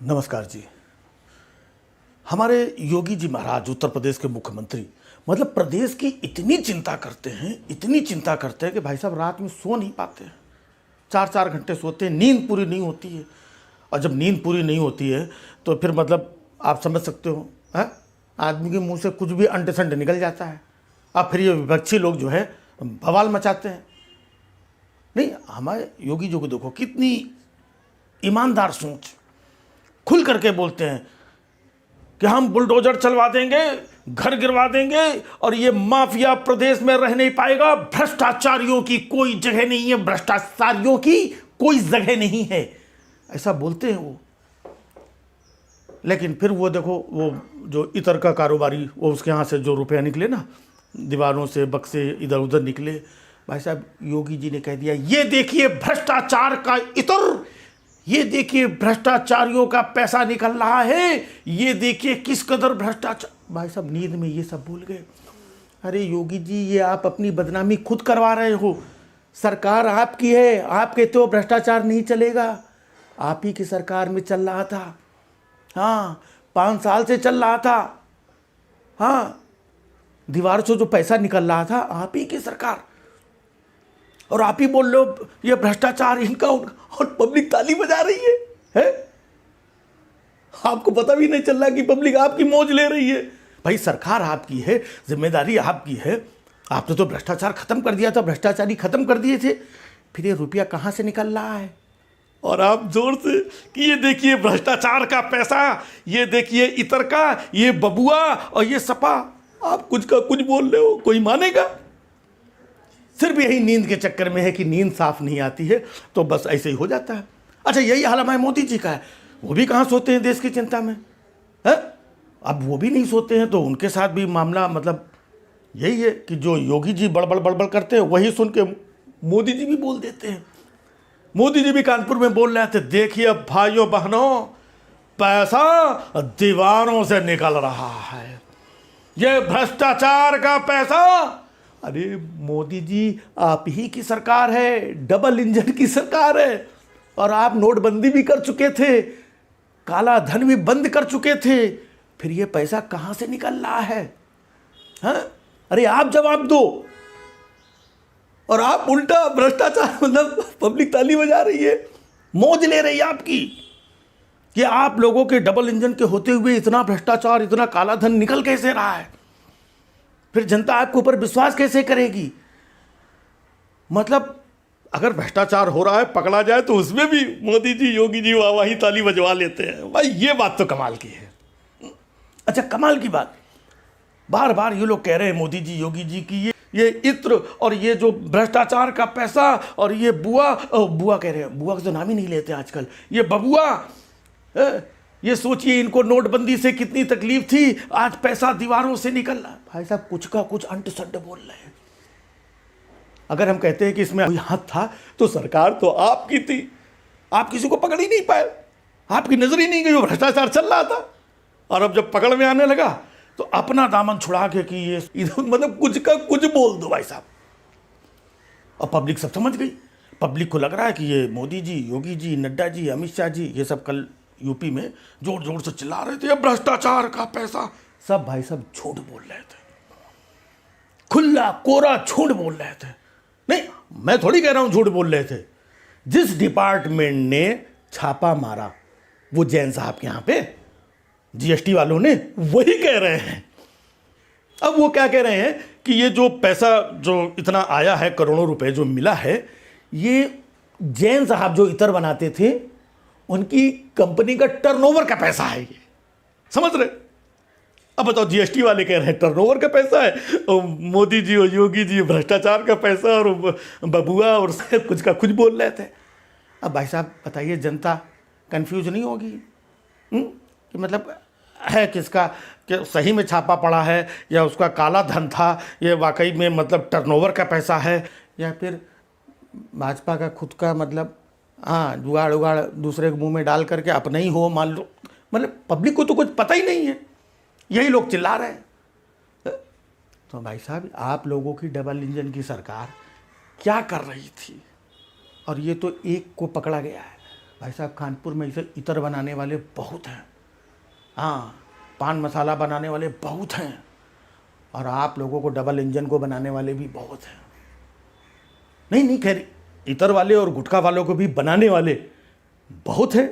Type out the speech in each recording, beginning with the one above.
नमस्कार जी। हमारे योगी जी महाराज उत्तर प्रदेश के मुख्यमंत्री मतलब प्रदेश की इतनी चिंता करते हैं, इतनी चिंता करते हैं कि भाई साहब रात में सो नहीं पाते हैं। 4-4 घंटे सोते हैं, नींद पूरी नहीं होती है। और जब नींद पूरी नहीं होती है तो फिर मतलब आप समझ सकते हो है, आदमी के मुंह से कुछ भी अंट संट निकल जाता है। अब फिर ये विपक्षी लोग जो है बवाल मचाते हैं। नहीं, हमारे योगी जी को देखो कितनी ईमानदार सोच, खुल करके बोलते हैं कि हम बुलडोजर चलवा देंगे, घर गिरवा देंगे और ये माफिया प्रदेश में रह नहीं पाएगा। भ्रष्टाचारियों की कोई जगह नहीं है, भ्रष्टाचारियों की कोई जगह नहीं है, ऐसा बोलते हैं वो। लेकिन फिर वो देखो, वो जो इतर का कारोबारी, वो उसके यहाँ से जो रुपया निकले ना, दीवारों से बक्से इधर उधर निकले, भाई साहब योगी जी ने कह दिया ये देखिए भ्रष्टाचार का इतर, ये देखिए भ्रष्टाचारियों का पैसा निकल रहा है, ये देखिए किस कदर भ्रष्टाचार। भाई साहब नींद में ये सब भूल गए। अरे योगी जी, ये आप अपनी बदनामी खुद करवा रहे हो। सरकार आपकी है, आप कहते हो भ्रष्टाचार नहीं चलेगा। आप ही की सरकार में चल रहा था। हाँ, 5 साल से चल रहा था। हाँ, दीवार से जो पैसा निकल रहा था, आप ही की सरकार, और आप ही बोल रहे हो ये भ्रष्टाचार इनका उनका, और पब्लिक ताली बजा रही है? आपको पता भी नहीं चल रहा कि पब्लिक आपकी मौज ले रही है। भाई सरकार आपकी है, जिम्मेदारी आपकी है। आपने तो भ्रष्टाचार खत्म कर दिया था, भ्रष्टाचारी खत्म कर दिए थे, फिर ये रुपया कहाँ से निकल रहा है? और आप जोर से कि ये देखिए भ्रष्टाचार का पैसा, ये देखिए इतर का, ये बबुआ और ये सपा, आप कुछ का कुछ बोल रहे हो, कोई मानेगा? सिर्फ यही नींद के चक्कर में है कि नींद साफ नहीं आती है, तो बस ऐसे ही हो जाता है। अच्छा, यही हाल हमारे मोदी जी का है। वो भी कहाँ सोते हैं देश की चिंता में, है? अब वो भी नहीं सोते हैं तो उनके साथ भी मामला मतलब यही है कि जो योगी जी बड़बड़ बड़बड़ करते हैं वही सुन के मोदी जी भी बोल देते हैं। मोदी जी भी कानपुर में बोल रहे थे, देखिए भाइयों बहनों, पैसा दीवारों से निकल रहा है, ये भ्रष्टाचार का पैसा। अरे मोदी जी, आप ही की सरकार है, डबल इंजन की सरकार है, और आप नोटबंदी भी कर चुके थे, काला धन भी बंद कर चुके थे, फिर ये पैसा कहां से निकल रहा है? हाँ? अरे आप जवाब दो। और आप उल्टा भ्रष्टाचार, मतलब पब्लिक ताली बजा रही है, मौज ले रही है आपकी कि आप लोगों के डबल इंजन के होते हुए इतना भ्रष्टाचार, इतना काला धन निकल कैसे रहा है? फिर जनता आपके ऊपर विश्वास कैसे करेगी? मतलब अगर भ्रष्टाचार हो रहा है, पकड़ा जाए तो उसमें भी मोदी जी योगी जी वाही ताली बजवा लेते हैं। भाई ये बात तो कमाल की है। अच्छा, कमाल की बात, बार बार ये लोग कह रहे हैं मोदी जी योगी जी की ये इत्र और ये जो भ्रष्टाचार का पैसा और ये बुआ, बुआ कह रहे हैं, बुआ का तो नाम ही नहीं लेते आजकल, ये बबुआ। ये सोचिए इनको नोटबंदी से कितनी तकलीफ थी, आज पैसा दीवारों से निकल रहा। भाई साहब कुछ का कुछ अंट संट बोल रहे हैं। अगर हम कहते हैं कि इसमें कोई हाथ था तो सरकार तो आपकी थी, आप किसी को पकड़ ही नहीं पाए, आपकी नजर ही नहीं गई, वो भ्रष्टाचार चल रहा था। और अब जब पकड़ में आने लगा तो अपना दामन छुड़ा के कि ये मतलब कुछ का कुछ बोल दो भाई साहब। और पब्लिक सब समझ गई। पब्लिक को लग रहा है कि ये मोदी जी, योगी जी, नड्डा जी, अमित शाह जी, ये सब कल यूपी में जोर जोर से चिल्ला रहे थे भ्रष्टाचार का पैसा। सब भाई सब झूठ बोल रहे थे, खुला कोरा झूठ बोल रहे थे। नहीं, मैं थोड़ी कह रहा हूं झूठ बोल रहे थे। जिस डिपार्टमेंट ने छापा मारा वो जैन साहब के यहां पे जीएसटी वालों ने, वही कह रहे हैं। अब वो क्या कह रहे हैं कि ये जो पैसा जो इतना आया है, करोड़ों रुपए जो मिला है, ये जैन साहब जो इतर बनाते थे उनकी कंपनी का टर्नओवर का पैसा है। ये समझ रहे? अब बताओ, जीएसटी वाले कह रहे हैं टर्नओवर का पैसा है, और मोदी जी और योगी जी भ्रष्टाचार का पैसा और बबुआ और कुछ का कुछ बोल रहे थे। अब भाई साहब बताइए, जनता कंफ्यूज नहीं होगी कि मतलब है किसका, कि सही में छापा पड़ा है या उसका काला धन था, ये वाकई में मतलब टर्नओवर का पैसा है, या फिर भाजपा का खुद का मतलब हाँ जुगाड़ उगाड़ दूसरे के मुंह में डाल करके अपना ही हो, मान लो। मतलब पब्लिक को तो कुछ पता ही नहीं है, यही लोग चिल्ला रहे हैं। तो भाई साहब, आप लोगों की डबल इंजन की सरकार क्या कर रही थी? और ये तो एक को पकड़ा गया है, भाई साहब कानपुर में इसे इतर बनाने वाले बहुत हैं, हाँ, पान मसाला बनाने वाले बहुत हैं, और आप लोगों को डबल इंजन को बनाने वाले भी बहुत हैं। नहीं नहीं, खैर इतर वाले और गुटखा वालों को भी बनाने वाले बहुत हैं।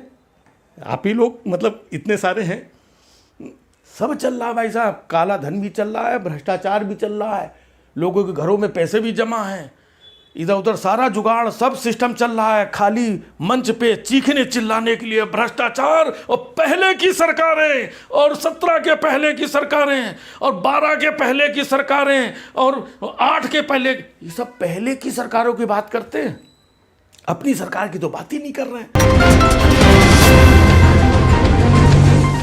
आप ही लोग मतलब इतने सारे हैं। सब चल रहा है भाई साहब, काला धन भी चल रहा है, भ्रष्टाचार भी चल रहा है, लोगों के घरों में पैसे भी जमा हैं, इधर उधर सारा जुगाड़, सब सिस्टम चल रहा है, खाली मंच पे चीखने चिल्लाने के लिए भ्रष्टाचार। और पहले की सरकारें, और 17 के पहले की सरकारें, और 12 के पहले की सरकारें, और 8 के पहले, ये सब पहले की सरकारों की बात करते हैं, अपनी सरकार की तो बात ही नहीं कर रहे हैं।